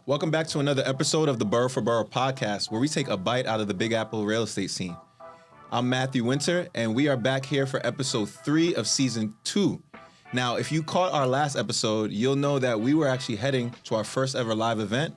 Welcome back to another episode of the Boro4Boro podcast, where we take a bite out of the Big Apple real estate scene. I'm Matthew Wynter, and we are back here for episode 3 of season 2. Now, if you caught our last episode, you'll know that we were actually heading to our first ever live event,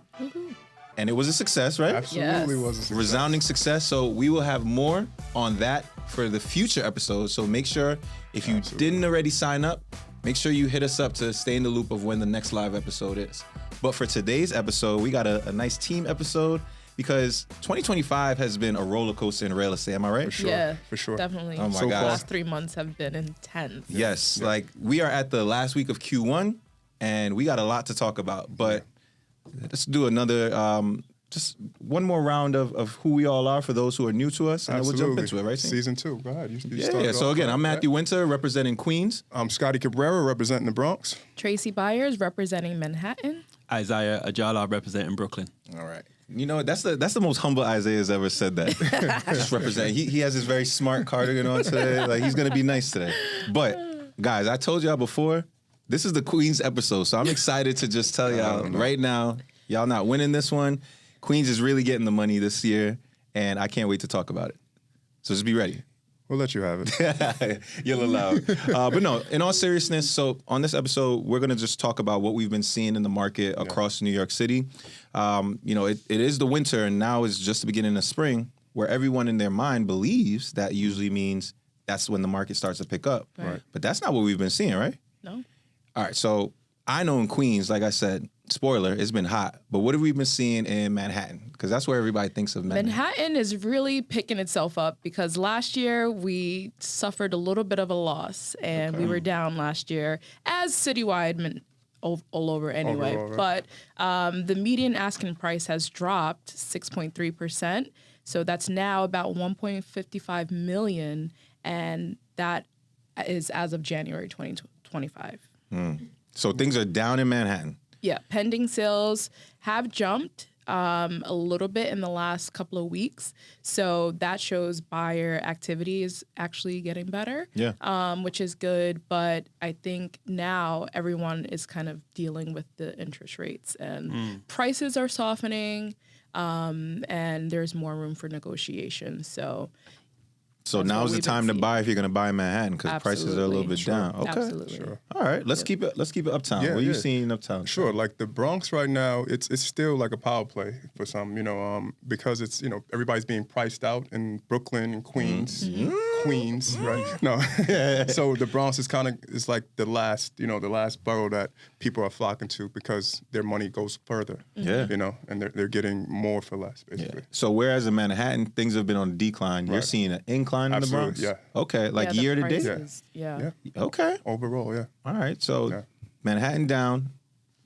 and it was a success, right? Absolutely was a success. Resounding success. So we will have more on that for the future episodes. So make sure, if you didn't already sign up, make sure you hit us up to stay in the loop of when the next live episode is. But for today's episode, we got a nice team episode because 2025 has been a roller coaster in real estate. Am I right? For sure. Yeah, for sure. Definitely. Oh my The gosh. last 3 months have been intense. Yes. Like we are at the last week of Q1 and we got a lot to talk about. But let's do another, just one more round of who we all are for those who are new to us. And then we'll jump into it, right? Team? Season 2. Go ahead. You Yeah. So again, I'm Matthew Wynter representing Queens. I'm Scottie Cabrera representing the Bronx. Traci Byers representing Manhattan. Isaiah Ajala representing Brooklyn. All right. You know, that's the most humble Isaiah's ever said that. Just represent. He has his very smart cardigan on today. Like, he's going to be nice today. But, guys, I told y'all before, this is the Queens episode. So I'm excited to just tell y'all right now, y'all not winning this one. Queens is really getting the money this year, and I can't wait to talk about it. So just be ready. We'll let you have it. You're allowed. But no, in all seriousness, so on this episode, we're going to just talk about what we've been seeing in the market across New York City. You know, it is the winter, and now is just the beginning of spring, where everyone in their mind believes that usually means that's when the market starts to pick up. Right. But that's not what we've been seeing, right? No. All right, so I know in Queens, like I said, spoiler, it's been hot. But what have we been seeing in Manhattan? Because that's where everybody thinks of Manhattan. Manhattan is really picking itself up because last year we suffered a little bit of a loss and we were down last year as citywide all over anyway. Overall, right. But the median asking price has dropped 6.3%. So that's now about 1.55 million. And that is as of January 2025. So things are down in Manhattan. Yeah, pending sales have jumped a little bit in the last couple of weeks. So that shows buyer activity is actually getting better, which is good. But I think now everyone is kind of dealing with the interest rates and prices are softening and there's more room for negotiation. So Now's the time to buy if you're going to buy in Manhattan because prices are a little bit down. Okay. Absolutely. Sure. All right, let's keep it uptown. What are you seeing uptown? Sure, like the Bronx right now, it's still like a power play for some, because it's, everybody's being priced out in Brooklyn and Queens. Queens, right? No. So the Bronx is like the last borough that people are flocking to because their money goes further. Yeah. And they're getting more for less, basically. So whereas in Manhattan, things have been on a decline, you're seeing an incline in the Bronx? Yeah. Okay, like the year to date? prices, Yeah. Okay. Overall, yeah. All right, so Manhattan down,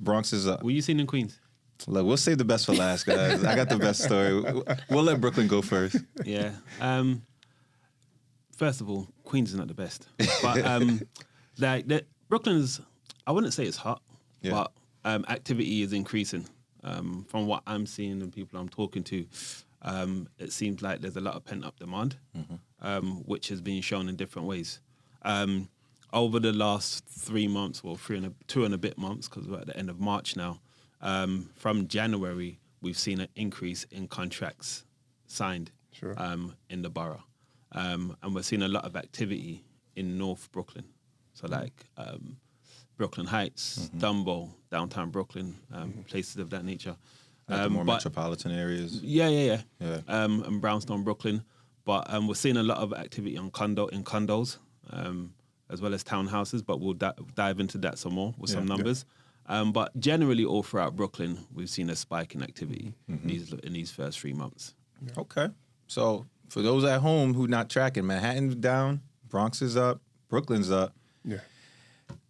Bronx is up. What you seen in Queens? Look, we'll save the best for last, guys. I got the best story. We'll let Brooklyn go first. Yeah. First of all, Queens is not the best, but Brooklyn's. I wouldn't say it's hot, but activity is increasing. From what I'm seeing and people I'm talking to, it seems like there's a lot of pent-up demand, which has been shown in different ways. Over the last 3 months, well, 2 and a bit months, because we're at the end of March now, from January, we've seen an increase in contracts signed in the borough. And we're seeing a lot of activity in North Brooklyn. So like Brooklyn Heights, Dumbo, downtown Brooklyn, places of that nature. Like the more metropolitan areas. Yeah. And Brownstone, Brooklyn. But we're seeing a lot of activity in condos, as well as townhouses, but we'll dive into that some more with some numbers. But generally all throughout Brooklyn, we've seen a spike in activity in these first 3 months. Yeah. Okay. So for those at home who not tracking, Manhattan's down, Bronx is up, Brooklyn's up. Yeah.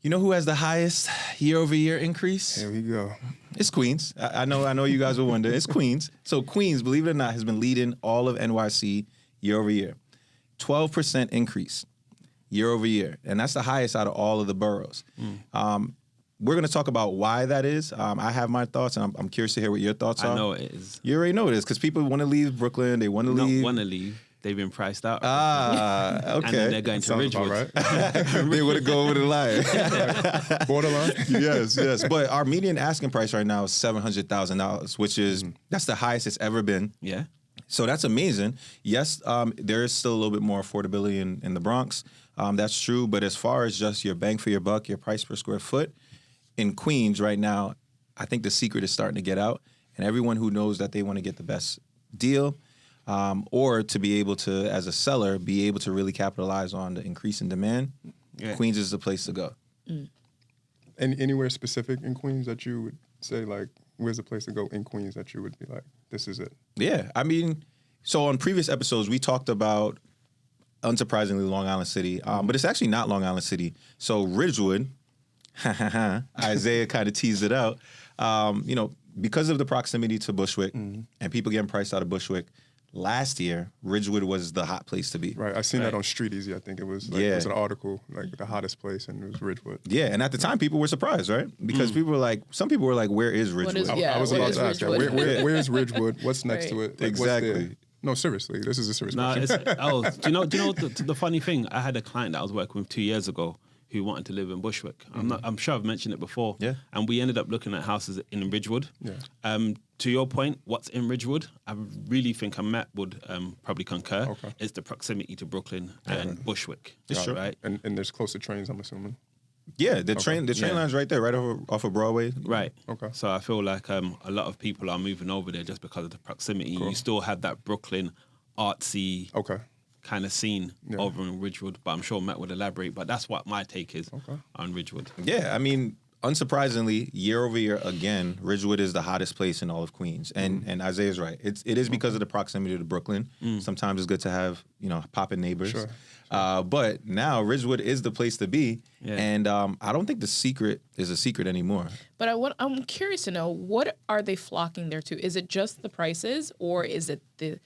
You know who has the highest year-over-year increase? Here we go. It's Queens. I know you guys will wonder. It's Queens. So Queens, believe it or not, has been leading all of NYC year-over-year. 12% increase year-over-year. And that's the highest out of all of the boroughs. We're going to talk about why that is. I have my thoughts, and I'm curious to hear what your thoughts are. I know it is. You already know it is, because people want to leave Brooklyn. They want to leave. Want to leave. they've been priced out. Okay. And then they're going to Ridgewood. Right. They would go over the line. Borderline. Yes. But our median asking price right now is $700,000, which is that's the highest it's ever been. Yeah. So that's amazing. Yes, there is still a little bit more affordability in the Bronx. That's true. But as far as just your bang for your buck, your price per square foot in Queens right now, I think the secret is starting to get out. And everyone who knows that they want to get the best deal or to be able to, as a seller, be able to really capitalize on the increase in demand, Queens is the place to go. And anywhere specific in Queens that you would say, like, where's the place to go in Queens that you would be like, this is it? Yeah, I mean, so on previous episodes, we talked about, unsurprisingly, Long Island City, but it's actually not Long Island City. So Ridgewood, Isaiah kind of teased it out, because of the proximity to Bushwick and people getting priced out of Bushwick, last year, Ridgewood was the hot place to be. Right. I seen that on Street Easy. I think it was. It was an article, like the hottest place, and it was Ridgewood. Yeah, and at the time, people were surprised, right? Because some people were like, "Where is Ridgewood?" I was about to ask that. Where's Ridgewood? What's next to it? Like, Exactly. No, seriously, this is a serious No, question. do you know the funny thing? I had a client that I was working with 2 years ago who wanted to live in Bushwick. I'm sure I've mentioned it before. Yeah. And we ended up looking at houses in Ridgewood. Yeah. To your point, what's in Ridgewood, I really think Matt would probably concur. Okay. Is the proximity to Brooklyn and Bushwick. It's true. Right? And there's closer trains, I'm assuming. Yeah, the train line's right there, right off of Broadway. Right. Okay. So I feel like a lot of people are moving over there just because of the proximity. Cool. You still have that Brooklyn artsy Okay. kind of scene over in Ridgewood, but I'm sure Matt would elaborate. But that's what my take is on Ridgewood. Yeah, I mean, unsurprisingly, year over year, again, Ridgewood is the hottest place in all of Queens. And Isaiah's right. It is because of the proximity to Brooklyn. Sometimes it's good to have, poppin' neighbors. Sure. But now Ridgewood is the place to be. Yeah. And I don't think the secret is a secret anymore. But I'm curious to know, what are they flocking there to? Is it just the prices, or is it the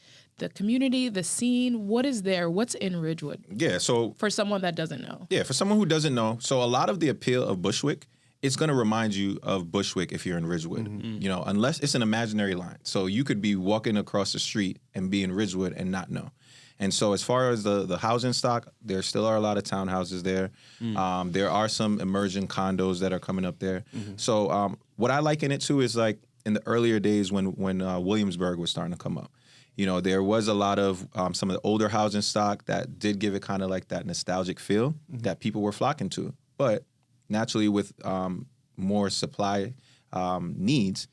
community, the scene? What is there? What's in Ridgewood? Yeah, so For someone that doesn't know. Yeah, for someone who doesn't know, so a lot of the appeal of Bushwick, it's going to remind you of Bushwick if you're in Ridgewood, unless it's an imaginary line. So you could be walking across the street and be in Ridgewood and not know. And so as far as the housing stock, there still are a lot of townhouses there. There are some emerging condos that are coming up there. So what I liken it to is like in the earlier days when Williamsburg was starting to come up. There was a lot of some of the older housing stock that did give it kind of like that nostalgic feel that people were flocking to. But naturally, with more supply needs,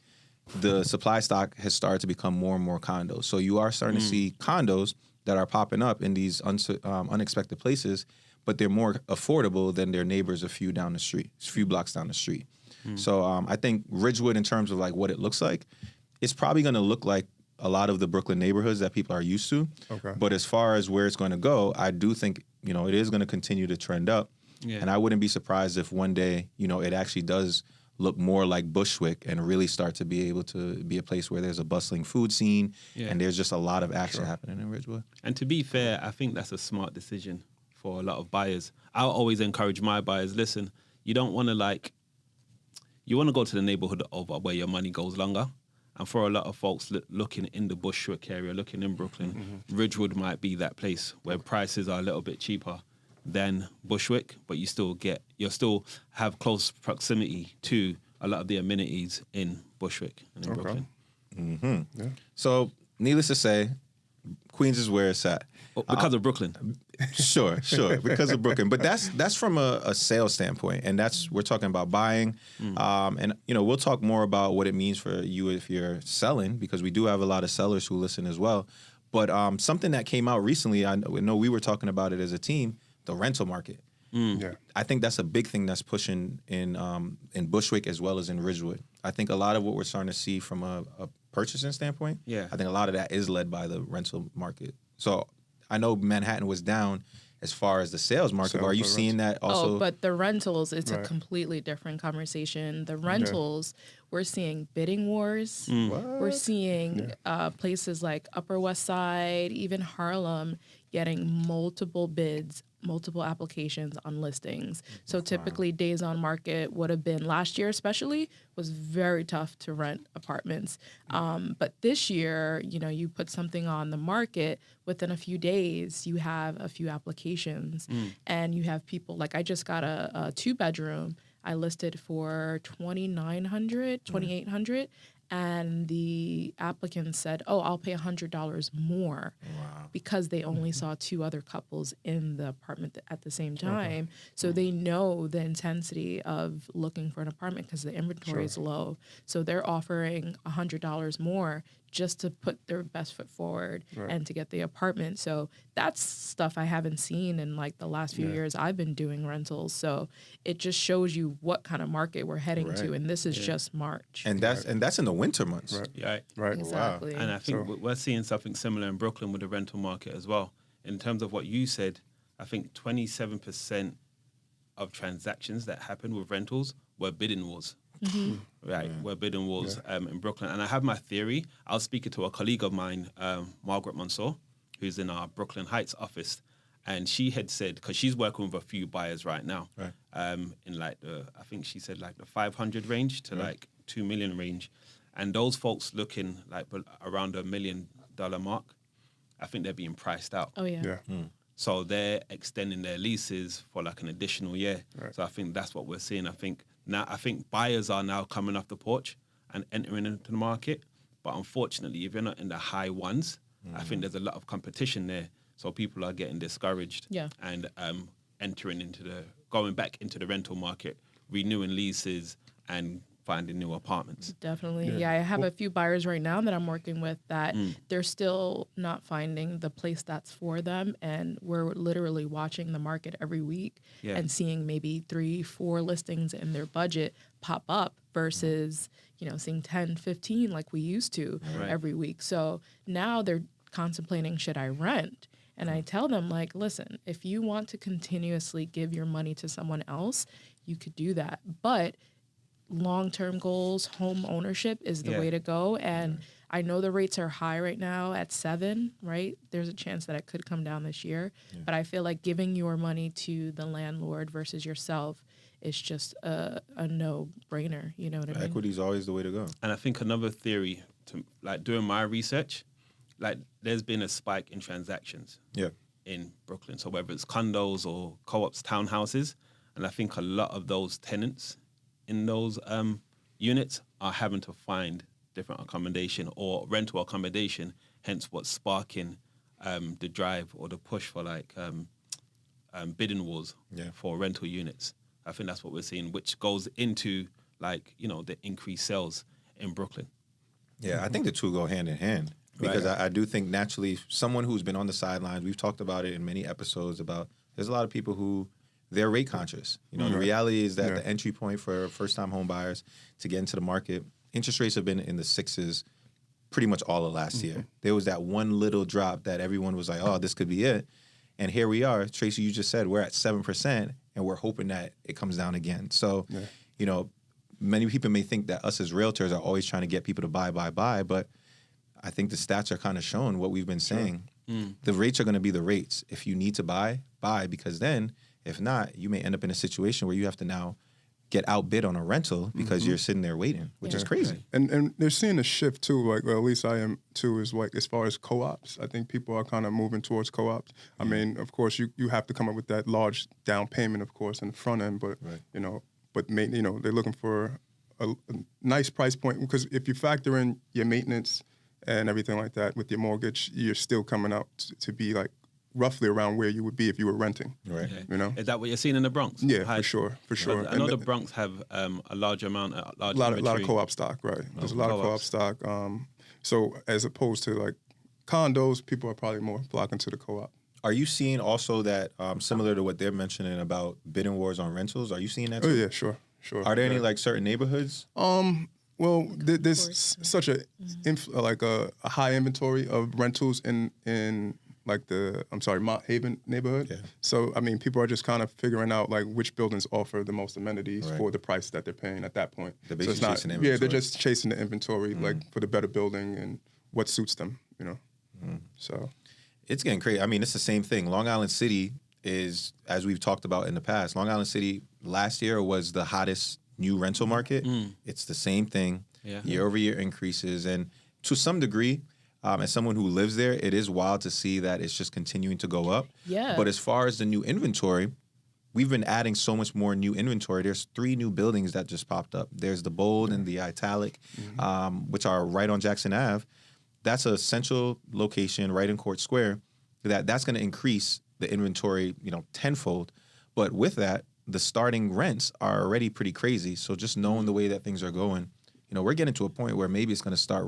the supply stock has started to become more and more condos. So you are starting to see condos that are popping up in these unexpected places, but they're more affordable than their neighbors a few blocks down the street. So I think Ridgewood, in terms of like what it looks like, it's probably going to look like a lot of the Brooklyn neighborhoods that people are used to. Okay. But as far as where it's going to go, I do think, it is going to continue to trend up. Yeah. And I wouldn't be surprised if one day, it actually does look more like Bushwick and really start to be able to be a place where there's a bustling food scene and there's just a lot of action happening in Ridgewood. And to be fair, I think that's a smart decision for a lot of buyers. I'll always encourage my buyers, listen, you don't want to you want to go to the neighborhood over where your money goes longer. And for a lot of folks looking in the Bushwick area, looking in Brooklyn, Ridgewood might be that place where prices are a little bit cheaper than Bushwick, but you still have close proximity to a lot of the amenities in Bushwick and in Brooklyn. Yeah. So needless to say, Queens is where it's at. Because of Brooklyn. Sure, because of Brooklyn. But that's from a sales standpoint, and we're talking about buying. And we'll talk more about what it means for you if you're selling, because we do have a lot of sellers who listen as well. But something that came out recently, I know we were talking about it as a team, the rental market. Yeah. I think that's a big thing that's pushing in Bushwick as well as in Ridgewood. I think a lot of what we're starting to see from a purchasing standpoint, I think a lot of that is led by the rental market. So I know Manhattan was down as far as the sales market, but are you seeing that also? Oh, but the rentals, it's a completely different conversation. The rentals, we're seeing bidding wars. We're seeing places like Upper West Side, even Harlem, getting multiple bids multiple applications on listings. So typically days on market would have been, last year especially, was very tough to rent apartments. But this year, you know, you put something on the market, within a few days, you have a few applications and you have people, like I just got a 2-bedroom. I listed for $2,800. And the applicant said, "Oh, I'll pay $100 more," because they only saw 2 other couples in the apartment at the same time. So they know the intensity of looking for an apartment because the inventory is low. So they're offering $100 more just to put their best foot forward and to get the apartment. So that's stuff I haven't seen in like the last few years I've been doing rentals. So it just shows you what kind of market we're heading to, and this is just March. And that's in the winter months. Right. Exactly. And I think we're seeing something similar in Brooklyn with the rental market as well. In terms of what you said, I think 27% of transactions that happen with rentals were bidding wars. Were bidding wars in Brooklyn. And I have my theory. I was speaking to a colleague of mine, Margaret Mansour, who's in our Brooklyn Heights office. And she had said, because she's working with a few buyers right now, in like I think she said like the 500 range to like 2 million range. And those folks looking like around $1 million mark, I think they're being priced out. Oh, yeah. So they're extending their leases for like an additional year. So I think that's what we're seeing. I think buyers are now coming off the porch and entering into the market. But unfortunately, if you're not in the high ones, I think there's a lot of competition there. So people are getting discouraged and going back into the rental market, renewing leases and finding new apartments. Definitely. Yeah, I have a few buyers right now that I'm working with that they're still not finding the place that's for them. And we're literally watching the market every week and seeing maybe 3-4 listings in their budget pop up versus, you know, seeing 10, 15 like we used to every week. So now they're contemplating, should I rent? And I tell them, like, listen, if you want to continuously give your money to someone else, you could do that. But long-term goals, home ownership is the way to go. And I know the rates are high right now at 7, right? There's a chance that it could come down this year. But I feel like giving your money to the landlord versus yourself is just a no-brainer. You know what I mean? Equity is always the way to go. And I think another theory, to like doing my research, like there's been a spike in transactions in Brooklyn. So whether it's condos or co-ops, townhouses, and I think a lot of those tenants in those units are having to find different accommodation or rental accommodation, hence what's sparking the drive or the push for like bidding wars for rental units. I think that's what we're seeing, which goes into like, you know, the increased sales in Brooklyn. Yeah, I think the two go hand in hand because I do think naturally someone who's been on the sidelines, we've talked about it in many episodes about there's a lot of people who they're rate conscious. You know, the reality is that the entry point for first-time home buyers to get into the market, interest rates have been in the 6s pretty much all of last year. There was that one little drop that everyone was like, oh, this could be it. And here we are. Traci, you just said we're at 7%, and we're hoping that it comes down again. So, you know, many people may think that us as realtors are always trying to get people to buy, but I think the stats are kind of showing what we've been saying. The rates are going to be the rates. If you need to buy, because then if not, you may end up in a situation where you have to now get outbid on a rental because you're sitting there waiting, which is crazy. And they're seeing a shift too, like, well, at least I am too, is like as far as co-ops. I think people are kind of moving towards co-ops. I mean, of course, you have to come up with that large down payment, of course, in the front end, but, you know, they're looking for a nice price point because if you factor in your maintenance and everything like that with your mortgage, you're still coming out to be like roughly around where you would be if you were renting. Right. You know? Is that what you're seeing in the Bronx? Yeah, for sure. I know the Bronx have a large amount, a lot of co-op stock, right? There's a lot of co-op stock. So as opposed to like condos, people are probably more flocking to the co-op. Are you seeing also that similar to what they're mentioning about bidding wars on rentals? Are you seeing that too? Oh yeah, sure. Are there any like certain neighborhoods? Well, there's such a high inventory of rentals in like Mott Haven neighborhood. Yeah. So, I mean, people are just kind of figuring out like which buildings offer the most amenities for the price that they're paying at that point. They're basically chasing inventory. Yeah, they're just chasing the inventory like for the better building and what suits them, you know. So it's getting crazy. I mean, it's the same thing. Long Island City is, as we've talked about in the past, Long Island City last year was the hottest new rental market. It's the same thing. Year over year increases. And to some degree, as someone who lives there, it is wild to see that it's just continuing to go up. Yeah. But as far as the new inventory, we've been adding so much more new inventory. There's 3 new buildings that just popped up. There's the Bold and the Italic, which are right on Jackson Ave. That's a central location right in Court Square. That's going to increase the inventory, tenfold. But with that, the starting rents are already pretty crazy. So just knowing the way that things are going, we're getting to a point where maybe it's going to start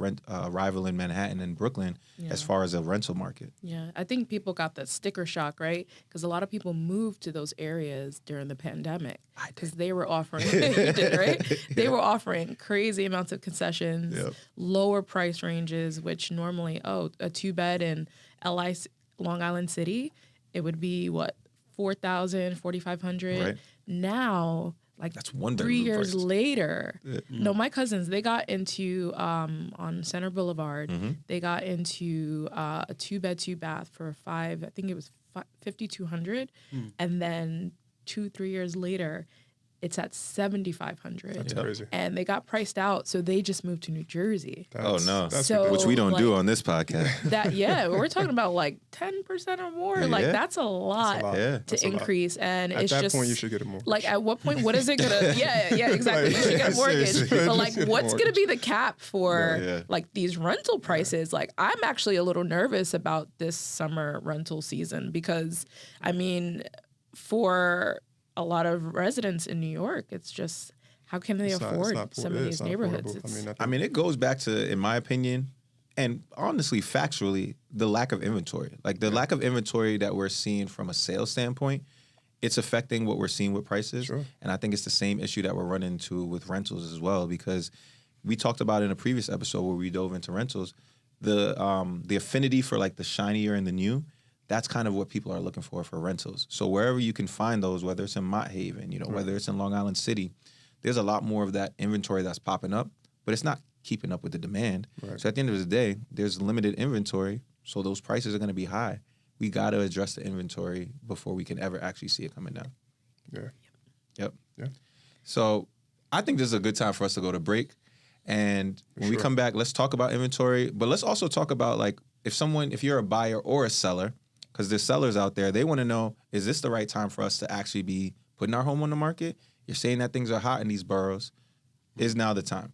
rivaling Manhattan and Brooklyn as far as a rental market. Yeah, I think people got that sticker shock, right? Because a lot of people moved to those areas during the pandemic because they were offering, you did, right? They were offering crazy amounts of concessions, lower price ranges, which normally, a 2-bed in Long Island City, it would be what, $4,000, $4,500. Right. Now, like that's 1 3 years prices. Later, no, my cousins, they got into on Center Boulevard. They got into a 2-bed, 2-bath for I think it was $5,200, and then 2-3 years later, it's at $7,500. That's crazy. And they got priced out, so they just moved to New Jersey. Which we don't do on this podcast. We're talking about like 10% or more. Like that's a lot to increase. And at it's that just point you should get a mortgage. Like at what point, what is it gonna? Yeah, exactly. You should get a mortgage. But like, what's gonna be the cap for like these rental prices? Like, I'm actually a little nervous about this summer rental season because, I mean, for a lot of residents in New York, it's just how can they afford some of these neighborhoods? I mean, it goes back to, in my opinion, and honestly, factually, the lack of inventory. Like the lack of inventory that we're seeing from a sales standpoint, it's affecting what we're seeing with prices. Sure. And I think it's the same issue that we're running into with rentals as well, because we talked about in a previous episode where we dove into rentals, the affinity for like the shinier and the new. That's kind of what people are looking for rentals. So wherever you can find those, whether it's in Mott Haven, whether it's in Long Island City, there's a lot more of that inventory that's popping up, but it's not keeping up with the demand. Right. So at the end of the day, there's limited inventory, so those prices are going to be high. We got to address the inventory before we can ever actually see it coming down. Yeah. Yep. Yeah. So I think this is a good time for us to go to break. And when we come back, let's talk about inventory, but let's also talk about like if you're a buyer or a seller, because there's sellers out there, they want to know, is this the right time for us to actually be putting our home on the market? You're saying that things are hot in these boroughs. Is now the time?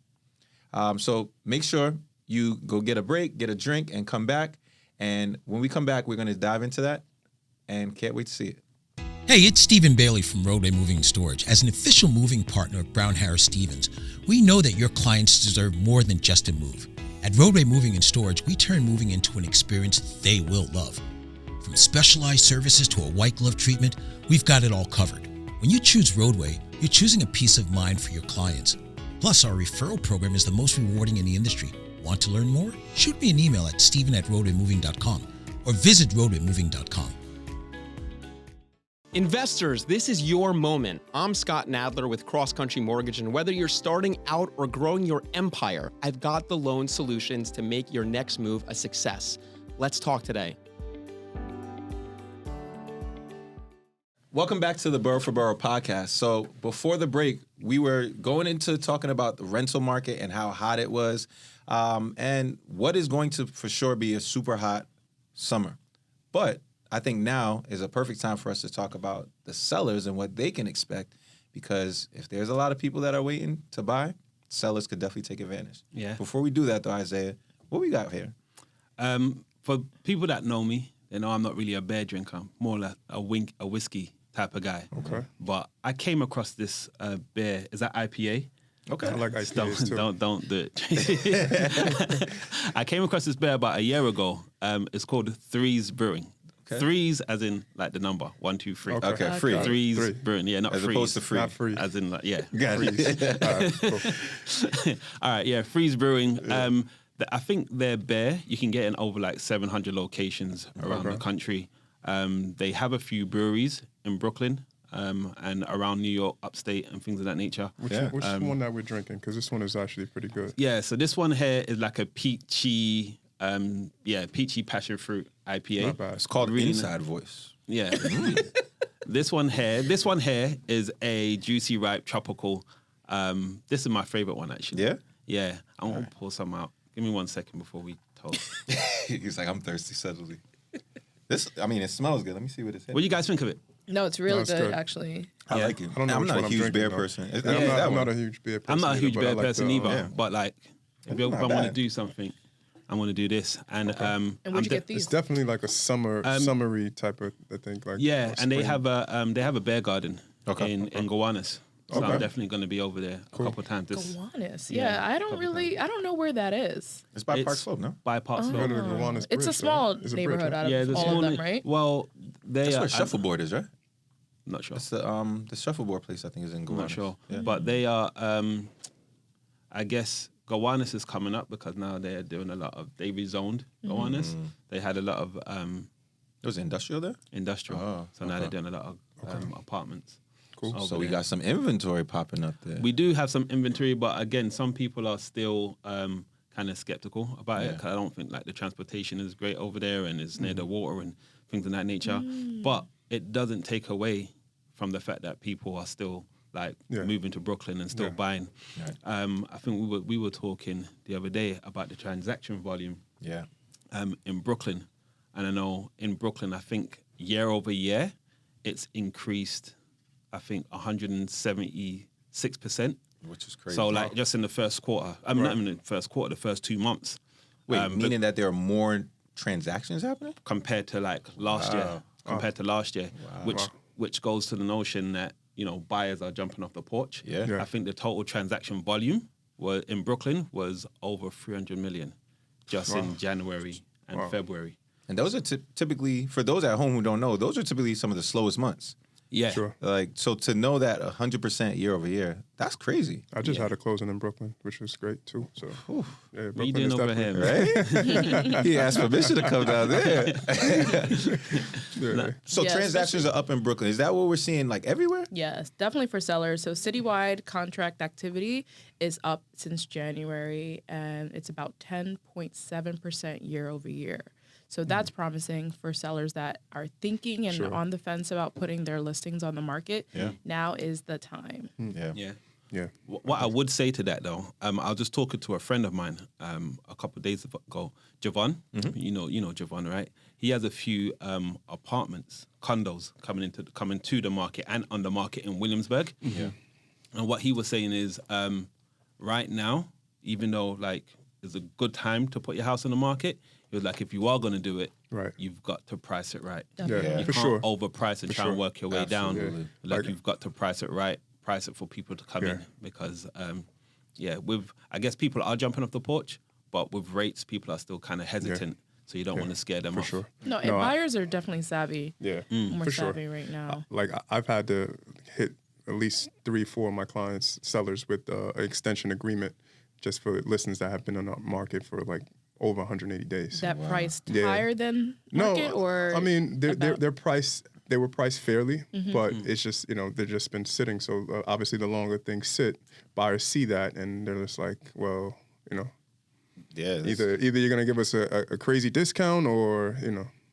So make sure you go get a break, get a drink, and come back. And when we come back, we're going to dive into that, and can't wait to see it. Hey, it's Stephen Bailey from Roadway Moving and Storage. As an official moving partner of Brown Harris Stevens, we know that your clients deserve more than just a move. At Roadway Moving and Storage, we turn moving into an experience they will love. From specialized services to a white glove treatment, we've got it all covered. When you choose Roadway, you're choosing a peace of mind for your clients. Plus, our referral program is the most rewarding in the industry. Want to learn more? Shoot me an email at steven@roadwaymoving.com or visit roadwaymoving.com. Investors, this is your moment. I'm Scott Nadler with Cross Country Mortgage, and whether you're starting out or growing your empire, I've got the loan solutions to make your next move a success. Let's talk today. Welcome back to the Boro4Boro podcast. So before the break, we were going into talking about the rental market and how hot it was, and what is going to for sure be a super hot summer. But I think now is a perfect time for us to talk about the sellers and what they can expect, because if there's a lot of people that are waiting to buy, sellers could definitely take advantage. Yeah. Before we do that, though, Isaiah, what we got here? For people that know me, they know I'm not really a beer drinker. I'm more like a whiskey type of guy. Okay. But I came across this beer. Is that IPA? Okay. I like IPAs too. Don't do it. I came across this beer about a year ago. It's called Threes Brewing. Okay. Threes as in like the number 1, 2, 3. Okay. Free. Threes Brewing. Yeah, not as freeze. Opposed to free. Not free. As in like yeah. Got it. All right, cool. All right. Yeah. Threes Brewing. Yeah. I think their beer you can get in over like 700 locations around the country. They have a few breweries in Brooklyn and around New York, upstate, and things of that nature. Which one that we're drinking? Because this one is actually pretty good. Yeah, so this one here is like a peachy passion fruit IPA. Not bad. It's called really Inside Voice. Yeah. This one here is a juicy ripe tropical. This is my favorite one actually. Yeah? Yeah. I'm gonna pour some out. Give me 1 second before we toast. He's like, I'm thirsty suddenly. This, I mean, it smells good. Let me see what it's. What do you guys think of it? No, it's really it's good, good. actually. I like it. I don't know I'm which not one a I'm huge drinking, beer though. person. I'm not a huge beer person. I'm not a huge either, but I beer like person the, either. yeah. But like, if I not want to bad. do something, I'm gonna do this. And And where'd you get these? It's definitely like a summery type of, I think. Like Yeah, and they spring. have a bear garden in Gowanus. So Okay. I'm definitely going to be over there a couple of times. Gowanus. Yeah, Yeah, I don't know where that is. It's by Park Slope, no? By Park Slope. Go to the Gowanus It's a Bridge, small right? It's a neighborhood bridge, right? out Yeah, of there's all of them, one. right? Well, they That's are. where Shuffleboard is, right? I'm not sure. That's the Shuffleboard place, I think, is in I'm Gowanus. not sure. Yeah. But they are. I guess Gowanus is coming up because now they're doing a lot of. They rezoned Gowanus. They had a lot of Was it industrial there? industrial. Oh, So now they're doing a lot of apartments. Cool. So we got some inventory popping up there. We do have some inventory, but again, some people are still kind of skeptical about it because I don't think like the transportation is great over there and it's near the water and things of that nature. But it doesn't take away from the fact that people are still like moving to Brooklyn and still buying. I think we were talking the other day about the transaction volume. Yeah. In Brooklyn, and I know in Brooklyn, I think year over year, it's increased. I think 176%. Which is crazy. So like just in the first quarter, I mean not even the first quarter, the first 2 months. Wait, meaning that there are more transactions happening? Compared to like last year, which goes to the notion that buyers are jumping off the porch. Yeah. I think the total transaction volume in Brooklyn was over 300 million, just in January and February. And those are typically, for those at home who don't know, those are typically some of the slowest months. Yeah. Sure. Like, so to know that 100% year over year, that's crazy. I just had a closing in Brooklyn, which was great too. So, yeah, What you Brooklyn doing is over definitely here, man? Right? He asked permission to come down there. Yeah. So Yeah, transactions are up in Brooklyn. Is that what we're seeing like everywhere? Yes, definitely for sellers. So citywide contract activity is up since January, and it's about 10.7% year over year. So that's promising for sellers that are thinking and on the fence about putting their listings on the market. Yeah. Now is the time. Yeah. Yeah. What I would say to that though, I was just talking to a friend of mine a couple of days ago, Javon. You know Javon, right? He has a few apartments, condos coming to the market and on the market in Williamsburg. Yeah. And what he was saying is, right now, even though like it's a good time to put your house on the market, it was like if you are going to do it, you've got to price it right. Yeah, You for can't sure. overprice and try and work your way Absolutely. down. Yeah. Like you've got to price it right, price it for people to come in because, I guess people are jumping off the porch, but with rates, people are still kind of hesitant. So you don't want to scare them off. Sure. No, and buyers are definitely savvy. Yeah. More For sure. savvy right now. Like I've had to hit at least 3-4 of my clients, sellers, with an extension agreement just for listings that have been on the market for like over 180 days. That priced higher than market, or I mean they're about? priced. They were priced fairly, but it's just they've just been sitting. So obviously, the longer things sit, buyers see that and they're just like, well, Yeah. either you're gonna give us a crazy discount or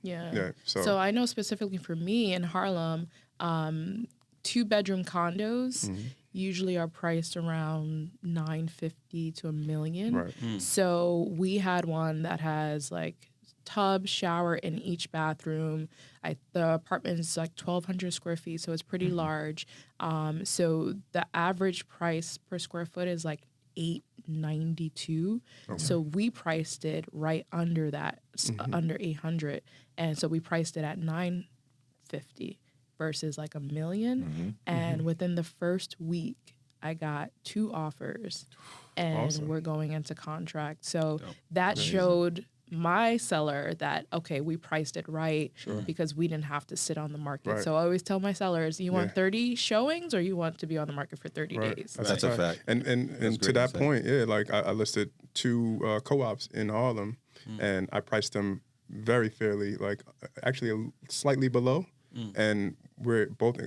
Yeah. So I know specifically for me in Harlem, 2-bedroom condos usually are priced around $950 to $1 million. Right. So we had one that has like tub, shower in each bathroom. The apartment is like 1,200 square feet, so it's pretty large. So the average price per square foot is like $892. So we priced it right under that, under 800, and so we priced it at $950 versus like $1 million. And within the first week, I got 2 offers, and we're going into contract. So that showed my seller that, okay, we priced it right because we didn't have to sit on the market. Right. So I always tell my sellers, you want 30 showings or you want to be on the market for 30 days? That's a fact. And to that point, like I listed 2 co-ops in Harlem, and I priced them very fairly, like actually slightly below, and we're both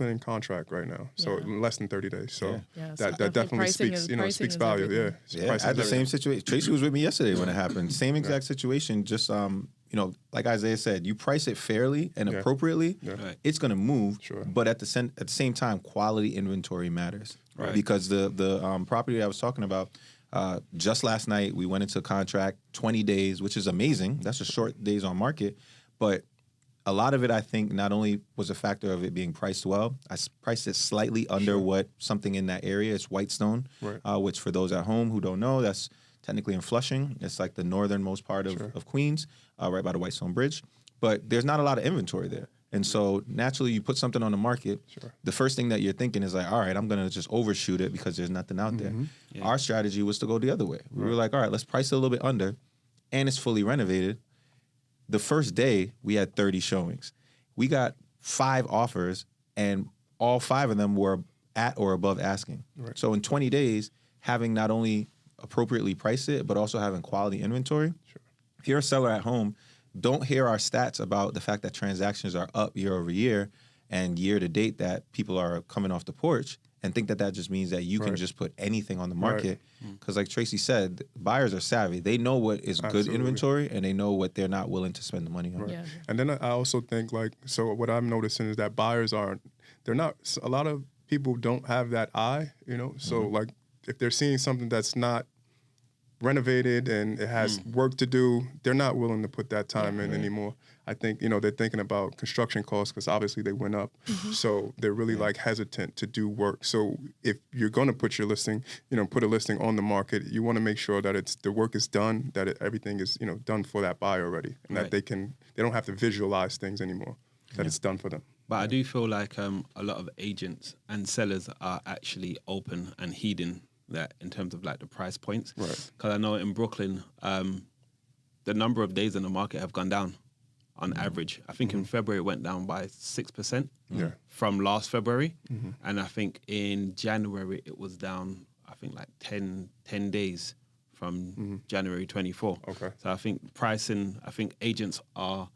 in contract right now, so in less than 30 days. So so that definitely speaks, speaks value. everything. Yeah, Yeah, I had the same situation. Traci was with me yesterday when it happened. Same exact situation. Just like Isaiah said, you price it fairly and appropriately, it's going to move. Sure. But at the same time, quality inventory matters. Right. Because the property I was talking about, just last night, we went into a contract, 20 days, which is amazing. That's a short days on market. But a lot of it, I think, not only was a factor of it being priced well, I priced it slightly under what something in that area. It's Whitestone, which for those at home who don't know, that's technically in Flushing. It's like the northernmost part of Queens, right by the Whitestone Bridge. But there's not a lot of inventory there. And so naturally you put something on the market, the first thing that you're thinking is like, all right, I'm going to just overshoot it because there's nothing out there. Yeah. Our strategy was to go the other way. We were like, all right, let's price it a little bit under, and it's fully renovated. The first day we had 30 showings. We got 5 offers, and all 5 of them were at or above asking. Right. So in 20 days, having not only appropriately priced it, but also having quality inventory. Sure. If you're a seller at home, don't hear our stats about the fact that transactions are up year over year and year to date that people are coming off the porch and think that that just means that you can just put anything on the market. Because like Traci said, buyers are savvy. They know what is good inventory, and they know what they're not willing to spend the money on. Yeah. And then I also think so what I'm noticing is that buyers a lot of people don't have that eye, so like if they're seeing something that's not renovated and it has work to do, they're not willing to put that time in anymore. I think, they're thinking about construction costs because obviously they went up. So they're really hesitant to do work. So if you're going to put your listing, put a listing on the market, you want to make sure that the work is done, that everything is, done for that buyer already, and that they don't have to visualize things anymore, that it's done for them. But I do feel like a lot of agents and sellers are actually open and heeding that in terms of like the price points. Right. Because I know in Brooklyn, the number of days in the market have gone down on average. I think in February it went down by 6% from last February. And I think in January it was down, I think like 10 days from January 24. Okay. So I think agents are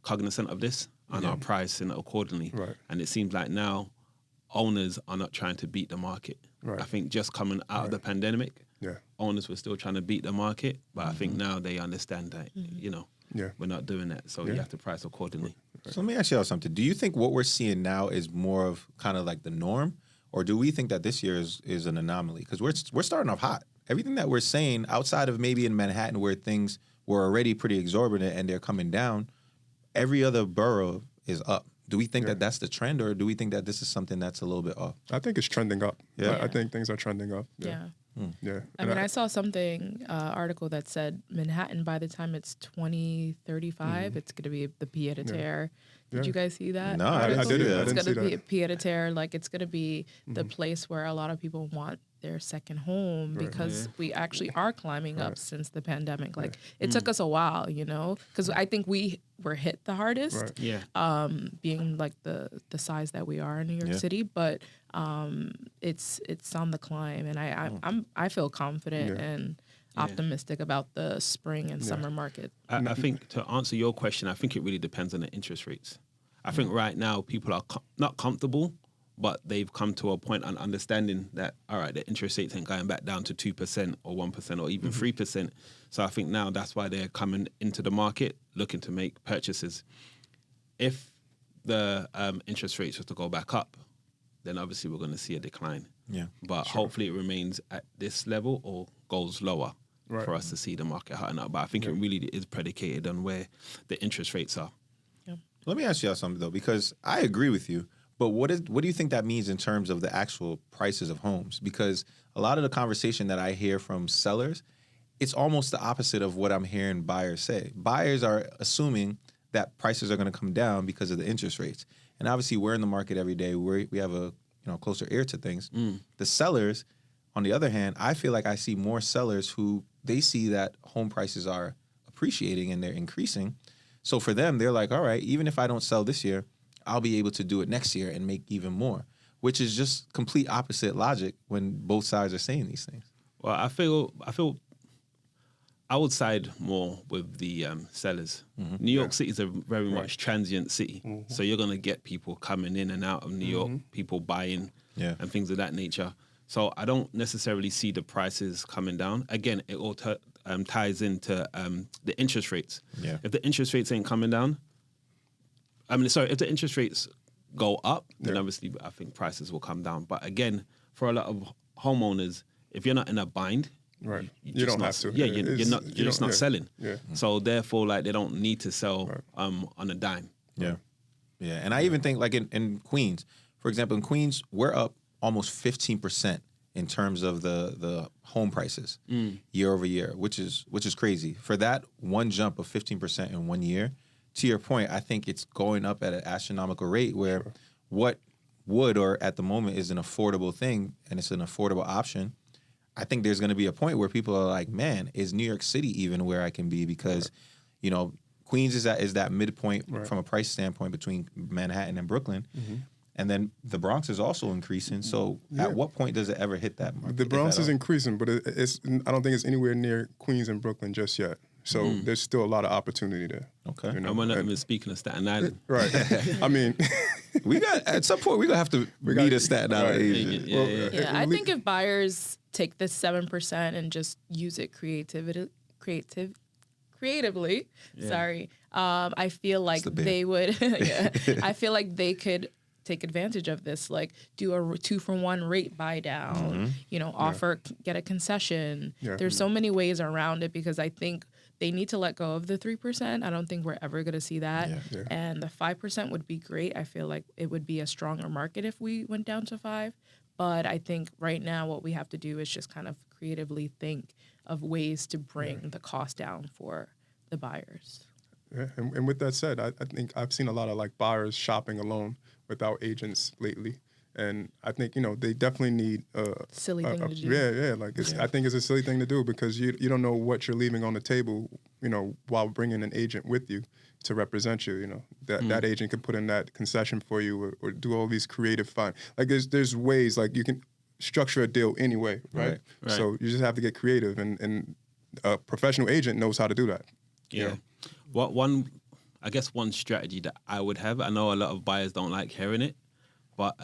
cognizant of this and are pricing accordingly. Right. And it seems like now owners are not trying to beat the market. Right. I think just coming out of the pandemic, owners were still trying to beat the market, but I think now they understand that, we're not doing that. So you have to price accordingly. So let me ask you something. Do you think what we're seeing now is more of kind of like the norm, or do we think that this year is an anomaly? Because we're starting off hot. Everything that we're saying outside of maybe in Manhattan where things were already pretty exorbitant and they're coming down, every other borough is up. Do we think that that's the trend, or do we think that this is something that's a little bit off? I think it's trending up. Yeah. I think things are trending up. Yeah. Yeah. I saw something, article that said Manhattan, by the time it's 2035, it's going to be the pied a terre. Did you guys see that? No, I didn't see that. It's going to be a pied a terre. Like, it's going to be the place where a lot of people want their second home because we actually are climbing up since the pandemic. Like, it took us a while, because I think we were hit the hardest. Right. Yeah. Being like the size that we are in New York City, but it's on the climb, and I feel confident and optimistic about the spring and summer market. I think to answer your question, I think it really depends on the interest rates. I think right now people are not comfortable, but they've come to a point on understanding that, all right, the interest rates ain't going back down to 2% or 1% or even 3%. So I think now that's why they're coming into the market looking to make purchases. If the interest rates were to go back up, then obviously we're going to see a decline. Yeah. But hopefully it remains at this level or goes lower for us to see the market higher up. But I think it really is predicated on where the interest rates are. Yeah. Let me ask you something, though, because I agree with you. But what do you think that means in terms of the actual prices of homes? Because a lot of the conversation that I hear from sellers, it's almost the opposite of what I'm hearing buyers say. Buyers are assuming that prices are going to come down because of the interest rates. And obviously, we're in the market every day. We have a closer ear to things. The sellers, on the other hand, I feel like I see more sellers who they see that home prices are appreciating and they're increasing. So for them, they're like, all right, even if I don't sell this year, I'll be able to do it next year and make even more, which is just complete opposite logic when both sides are saying these things. Well, I feel I would side more with the sellers. New York City is a very much transient city. So you're going to get people coming in and out of New York, people buying and things of that nature. So I don't necessarily see the prices coming down. Again, it all ties into the interest rates. Yeah. If the interest rates ain't coming down, if the interest rates go up, then obviously I think prices will come down. But again, for a lot of homeowners, if you're not in a bind, right, you don't have to. Yeah, you're just not selling. Yeah. So therefore, like they don't need to sell on a dime. Yeah. Yeah. And I even think like in Queens, for example, in Queens, we're up almost 15% in terms of the home prices year over year, which is crazy. For that one jump of 15% in 1 year, to your point, I think it's going up at an astronomical rate where what would or at the moment is an affordable thing and it's an affordable option. I think there's going to be a point where people are like, man, is New York City even where I can be? Because, you know, Queens is that midpoint from a price standpoint between Manhattan and Brooklyn. And then the Bronx is also increasing. So at what point does it ever hit that market? The Bronx is increasing, but it's I don't think it's anywhere near Queens and Brooklyn just yet. So there's still a lot of opportunity there. Okay. You know? And we're not even speaking of Staten Island. Right. I mean, we got at some point we're gonna have to meet a Staten Island agent. Yeah, I think if buyers take this 7% and just use it creatively, I feel like they would. I feel like they could take advantage of this, like do a 2-for-1 rate buy down, offer, get a concession. Yeah. There's so many ways around it because I think they need to let go of the 3%. I don't think we're ever going to see that. Yeah. And the 5% would be great. I feel like it would be a stronger market if we went down to 5. But I think right now what we have to do is just kind of creatively think of ways to bring the cost down for the buyers. Yeah, and with that said, I think I've seen a lot of like buyers shopping alone without agents lately. And I think, they definitely need silly thing to do. Yeah. Like I think it's a silly thing to do because you don't know what you're leaving on the table, while bringing an agent with you to represent you. That agent could put in that concession for you or do all these creative fun. Like there's ways like you can structure a deal anyway, right? So you just have to get creative, and a professional agent knows how to do that. Yeah. One strategy that I would have, I know a lot of buyers don't like hearing it, but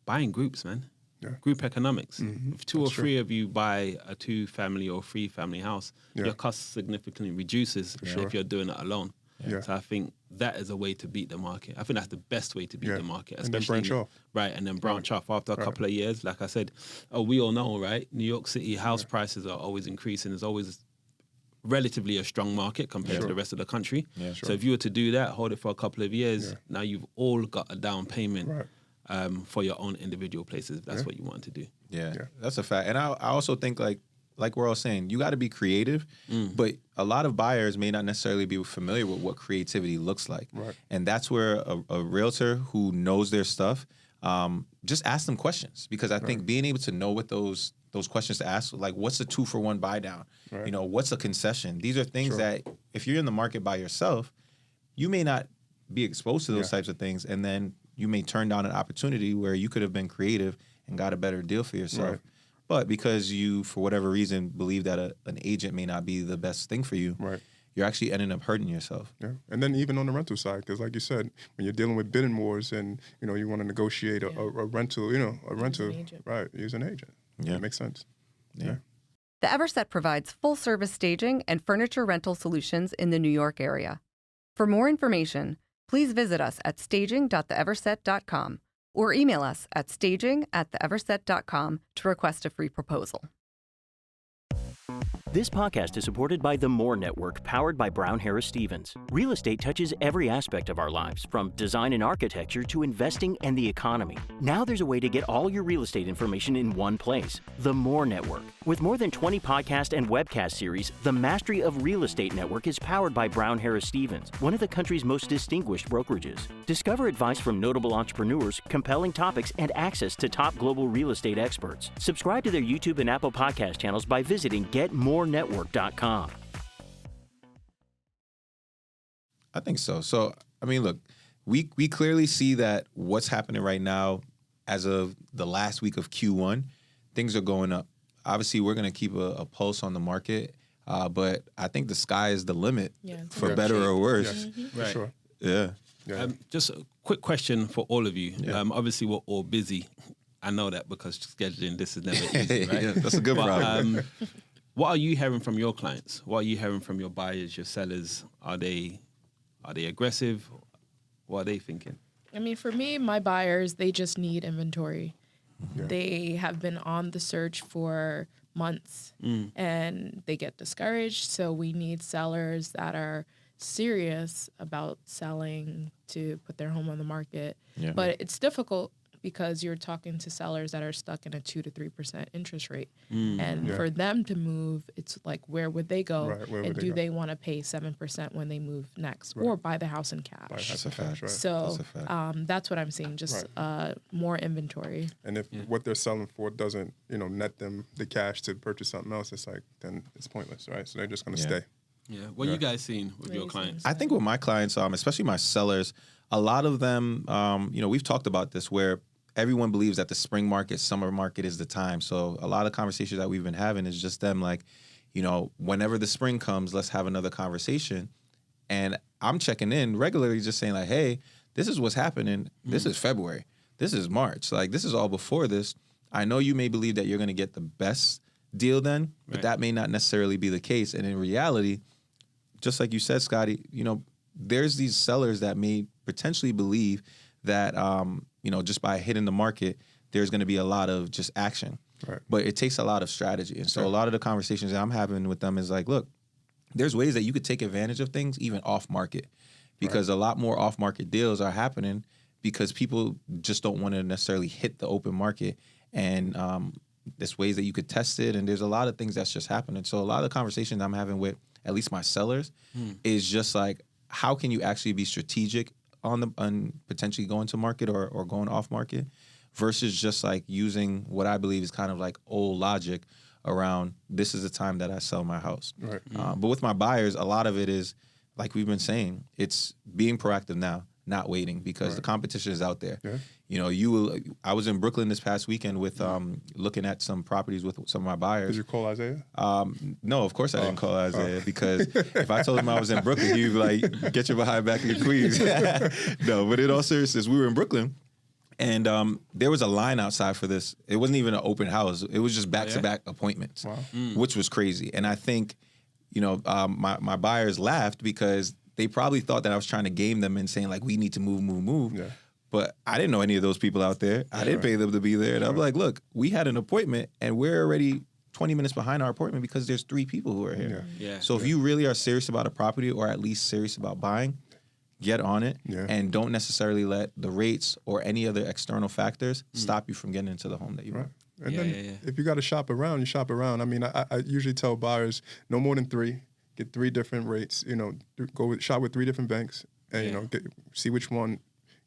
buying groups, man. Yeah. Group economics. If two or three of you buy a 2-family or 3-family house, your cost significantly reduces if you're doing it alone. Yeah. So I think that is a way to beat the market. I think that's the best way to beat the market. And then branch off. Right, and then branch off after a couple of years. Like I said, we all know, right? New York City house prices are always increasing. There's always relatively a strong market compared to the rest of the country. Yeah, so if you were to do that, hold it for a couple of years, now you've all got a down payment for your own individual places if that's what you want to do. Yeah, that's a fact. And I also think like we're all saying, you got to be creative, but a lot of buyers may not necessarily be familiar with what creativity looks like. Right. And that's where a realtor who knows their stuff, just ask them questions, because I think being able to know what those questions to ask, like what's a 2-for-1 buy down? Right. What's a concession? These are things that if you're in the market by yourself, you may not be exposed to those types of things, and then you may turn down an opportunity where you could have been creative and got a better deal for yourself. Right. But because you, for whatever reason, believe that an agent may not be the best thing for you, you're actually ending up hurting yourself. Yeah, and then even on the rental side, because like you said, when you're dealing with bidding wars and you want to negotiate a rental, use an agent. Yeah, it makes sense. Yeah. The Everset provides full-service staging and furniture rental solutions in the New York area. For more information, please visit us at staging.theeverset.com or email us at staging@theeverset.com to request a free proposal. This podcast is supported by the More Network, powered by Brown Harris Stevens. Real estate touches every aspect of our lives, from design and architecture to investing and the economy. Now there's a way to get all your real estate information in one place. The More Network. With more than 20 podcast and webcast series, the Mastery of Real Estate Network is powered by Brown Harris Stevens, one of the country's most distinguished brokerages. Discover advice from notable entrepreneurs, compelling topics, and access to top global real estate experts. Subscribe to their YouTube and Apple podcast channels by visiting getmorenetwork.com. I think so. So, I mean, look, we clearly see that what's happening right now, as of the last week of Q1, things are going up. Obviously, we're going to keep a pulse on the market, but I think the sky is the limit, for better or worse. Yes, for sure. Yeah. Just a quick question for all of you. Obviously, we're all busy. I know that because scheduling this is never easy, right? That's a good problem. what are you hearing from your clients? What are you hearing from your buyers, your sellers? Are they aggressive? What are they thinking? I mean, for me, my buyers, they just need inventory. Yeah. They have been on the search for months and they get discouraged. So we need sellers that are serious about selling to put their home on the market. Yeah. But it's difficult because you're talking to sellers that are stuck in a 2 to 3% interest rate. And for them to move, it's like, where would they go? Right, where would and they do go? they want to pay 7% when they move next or buy the house in cash? That's a fact, right? So That's a fact. that's what I'm seeing, just more inventory. And if what they're selling for doesn't, net them the cash to purchase something else, it's like, then it's pointless, right? So they're just going to stay. Yeah. What are you guys seeing with your clients? I think with my clients, especially my sellers, a lot of them, we've talked about this where everyone believes that the spring market, summer market is the time. So a lot of conversations that we've been having is just them like, whenever the spring comes, let's have another conversation. And I'm checking in regularly, just saying like, hey, this is what's happening. This is February. This is March. Like, this is all before this. I know you may believe that you're going to get the best deal then, but that may not necessarily be the case. And in reality, just like you said, Scottie, there's these sellers that may potentially believe that, just by hitting the market, there's going to be a lot of just action. Right. But it takes a lot of strategy. And so a lot of the conversations that I'm having with them is like, look, there's ways that you could take advantage of things even off market, because a lot more off market deals are happening because people just don't want to necessarily hit the open market. And there's ways that you could test it. And there's a lot of things that's just happening. So a lot of the conversations I'm having with at least my sellers is just like, how can you actually be strategic on potentially going to market or going off market versus just like using what I believe is kind of like old logic around this is the time that I sell my house. Right. But with my buyers, a lot of it is, like we've been saying, it's being proactive now, not waiting, because the competition is out there. Yeah. I was in Brooklyn this past weekend with looking at some properties with some of my buyers. Did you call Isaiah? No, of course I didn't call Isaiah because if I told him I was in Brooklyn, he'd be like, get your behind back in Queens. No, but in all seriousness, we were in Brooklyn and there was a line outside for this. It wasn't even an open house. It was just back-to-back appointments, which was crazy. And I think, my buyers laughed because they probably thought that I was trying to game them and saying like, we need to move. Yeah. But I didn't know any of those people out there. I didn't pay them to be there. And I'm like, look, we had an appointment and we're already 20 minutes behind our appointment because there's 3 people who are here. So if you really are serious about a property or at least serious about buying, get on it and don't necessarily let the rates or any other external factors stop you from getting into the home that you want. And then if you got to shop around, you shop around. I mean, I usually tell buyers no more than 3. Get 3 different rates. Shop with 3 different banks, and see which one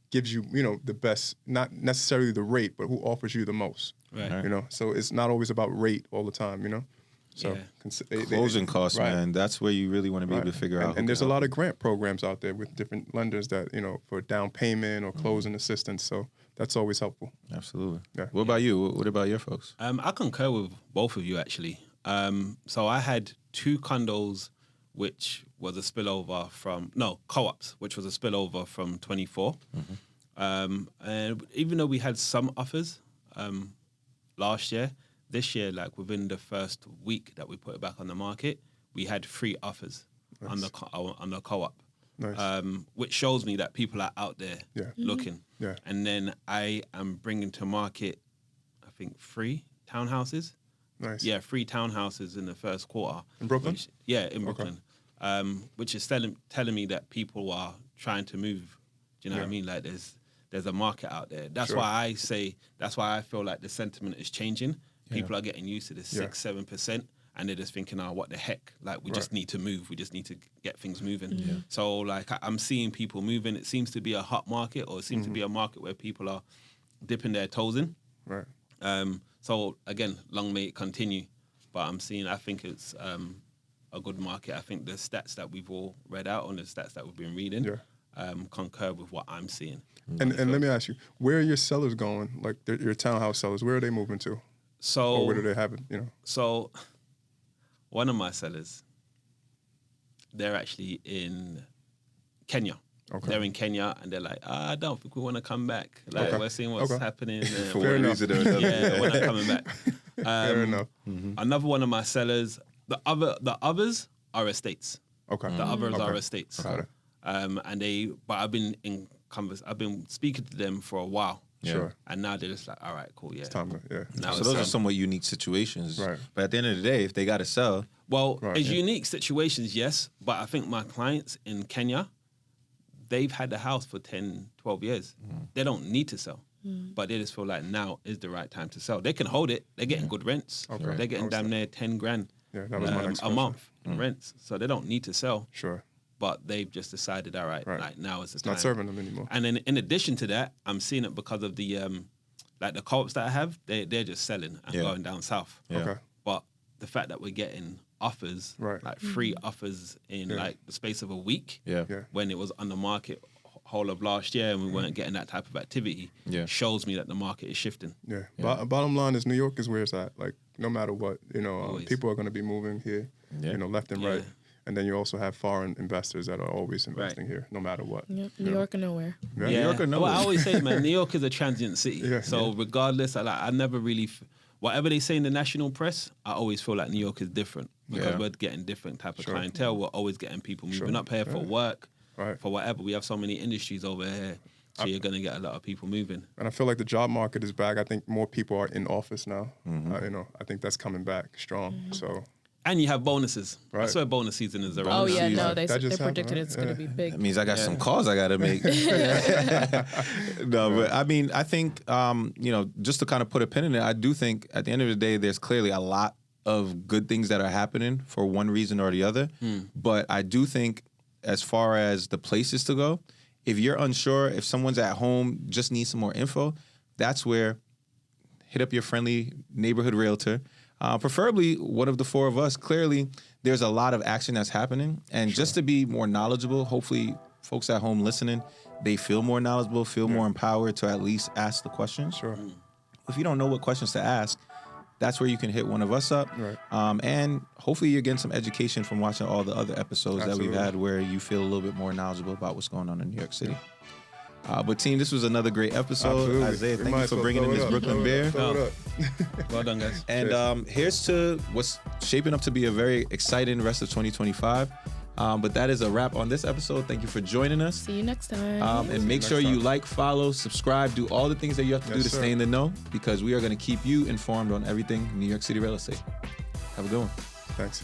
gives you the best. Not necessarily the rate, but who offers you the most. Right. So it's not always about rate all the time. So closing costs, man. That's where you really want to be able to figure out. And there's a lot of grant programs out there with different lenders that for down payment or closing assistance. So that's always helpful. Absolutely. Yeah. What about you? What about your folks? I concur with both of you actually. So I had 2 condos, which was a spillover from co-ops, which was a spillover from 24. And even though we had some offers last year, this year, like within the first week that we put it back on the market, we had 3 offers on the co-op. Nice. Which shows me that people are out there looking. Yeah. And then I am bringing to market, I think 3 townhouses. Nice. Yeah, 3 townhouses in the first quarter. In Brooklyn? In Brooklyn. Which is telling me that people are trying to move. Do you know what I mean? Like there's a market out there. That's why I feel like the sentiment is changing. People are getting used to the 6-7%, and they're just thinking, what the heck? Like we just need to move. We just need to get things moving. So like I'm seeing people moving. It seems to be a hot market, or it seems to be a market where people are dipping their toes in. Right. So again, long may it continue. But I think it's a good market. I think the stats that we've all read out on the stats that we've been reading concur with what I'm seeing. And let me ask you, where are your sellers going? Like your townhouse sellers, where are they moving to? So, or where do they have it? So, one of my sellers, they're actually in Kenya. Okay. They're in Kenya, and they're like, I don't think we want to come back. Like we're seeing what's happening. Fair enough. We're not coming back. Fair enough. Another one of my sellers, The others are estates. Okay. The others are estates. Okay. But I've been speaking to them for a while. Sure. And now they're just like, all right, cool, yeah. It's time to, Now So those are somewhat unique situations. Right. But at the end of the day, if they got to sell. Well, it's unique situations, yes. But I think my clients in Kenya, they've had the house for 10, 12 years. They don't need to sell. But they just feel like now is the right time to sell. They can hold it. They're getting good rents. Okay. They're getting damn near 10 grand Yeah, that was my next a question. month in rents. So they don't need to sell. Sure. But they've just decided, all right, like now is the It's time. not serving them anymore. And then in addition to that, I'm seeing it because of the like the co-ops that I have, they're just selling and going down south. Okay. But the fact that we're getting offers, like free offers in like the space of a week, when it was on the market whole of last year and we weren't getting that type of activity, shows me that the market is shifting. Yeah. Bottom line is New York is where it's at. Like no matter what, people are going to be moving here, left and right. And then you also have foreign investors that are always investing here, no matter what. Yep. New York or nowhere. Yeah. New York or nowhere. Well, I always say, man, New York is a transient city. So regardless, I never really, whatever they say in the national press, I always feel like New York is different because we're getting different type of clientele. We're always getting people moving up here for work, for whatever. We have so many industries over here. So you're going to get a lot of people moving. And I feel like the job market is back. I think more people are in office now. I think that's coming back strong. So. And you have bonuses. I swear bonus season is around. Oh, yeah, no, That they're just predicting happened, it's going to be big. That means I got some calls I got to make. No, but I mean, I think, just to kind of put a pin in it, I do think at the end of the day, there's clearly a lot of good things that are happening for one reason or the other. But I do think as far as the places to go, if you're unsure, if someone's at home, just needs some more info, that's where hit up your friendly neighborhood realtor. Preferably one of the four of us. Clearly, there's a lot of action that's happening. And just to be more knowledgeable, hopefully folks at home listening, they feel more knowledgeable, feel more empowered to at least ask the questions. Sure. If you don't know what questions to ask, that's where you can hit one of us up. Right. And hopefully you're getting some education from watching all the other episodes that we've had where you feel a little bit more knowledgeable about what's going on in New York City. But team, this was another great episode. Absolutely. Isaiah, thank you for bringing in this Brooklyn beer. Well done, guys. And here's to what's shaping up to be a very exciting rest of 2025. But that is a wrap on this episode. Thank you for joining us. See you next time. And make sure you like, follow, subscribe, do all the things that you have to do to stay in the know, because we are going to keep you informed on everything New York City real estate. Have a good one. Thanks.